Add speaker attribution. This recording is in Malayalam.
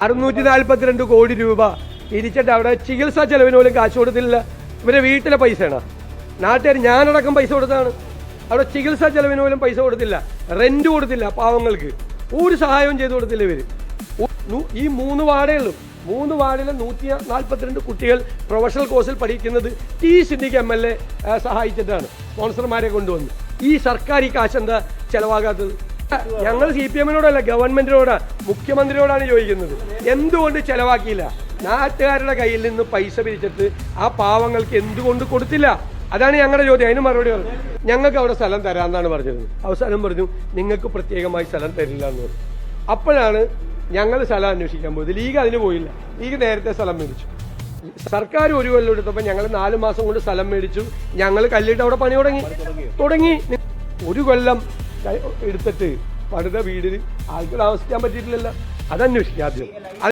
Speaker 1: 642 കോടി രൂപ തിരിച്ചിട്ട് അവിടെ ചികിത്സാ ചെലവിന് പോലും കാശ് കൊടുത്തില്ല. ഇവരെ വീട്ടിലെ പൈസയാണ്, നാട്ടുകാർ ഞാനടക്കം പൈസ കൊടുത്താണ്. അവിടെ ചികിത്സാ ചെലവിന് പോലും പൈസ കൊടുത്തില്ല, റെന്റ് കൊടുത്തില്ല, പാവങ്ങൾക്ക് ഒരു സഹായവും ചെയ്തു കൊടുത്തില്ല ഇവർ. ഈ 3 വാർഡേ ഉള്ളൂ. 3 വാർഡിലെ 142 കുട്ടികൾ പ്രൊഫഷണൽ കോഴ്സിൽ പഠിക്കുന്നത് ടി സിദ്ദിഖ് MLA സഹായിച്ചിട്ടാണ്, സ്പോൺസർമാരെ കൊണ്ടുവന്ന്. ഈ സർക്കാർ ഈ കാശ് എന്താ ചെലവാകാത്തത്? ഞങ്ങൾ CPM-നോടല്ല, ഗവൺമെന്റിനോടാണ്, മുഖ്യമന്ത്രിയോടാണ് ചോദിക്കുന്നത്. എന്തുകൊണ്ട് ചെലവാക്കിയില്ല? നാട്ടുകാരുടെ കയ്യിൽ നിന്ന് പൈസ പിരിച്ചിട്ട് ആ പാവങ്ങൾക്ക് എന്തുകൊണ്ട് കൊടുത്തില്ല? അതാണ് ഞങ്ങളുടെ ചോദ്യം. അതിന് മറുപടി പറഞ്ഞു, ഞങ്ങൾക്ക് അവിടെ സ്ഥലം തരാമെന്നാണ് പറഞ്ഞത്. അവസാനം പറഞ്ഞു നിങ്ങൾക്ക് പ്രത്യേകമായി സ്ഥലം തരില്ല എന്ന് പറഞ്ഞു. അപ്പോഴാണ് ഞങ്ങൾ സ്ഥലം അന്വേഷിക്കാൻ പോയത്. ലീഗ് അതിന് പോയില്ല, ലീഗ് നേരത്തെ സ്ഥലം മേടിച്ചു. സർക്കാർ 1 കൊല്ലം എടുത്തപ്പോൾ ഞങ്ങൾ 4 മാസം കൊണ്ട് സ്ഥലം മേടിച്ചു. ഞങ്ങൾ കല്ലിട്ട് അവിടെ പണി തുടങ്ങി. 1 കൊല്ലം എടുത്തിട്ട് പണിത വീടിന് ആൾക്ക് താമസിക്കാൻ പറ്റിയിട്ടില്ലല്ലോ. അതന്വേഷിക്കാം ആദ്യം.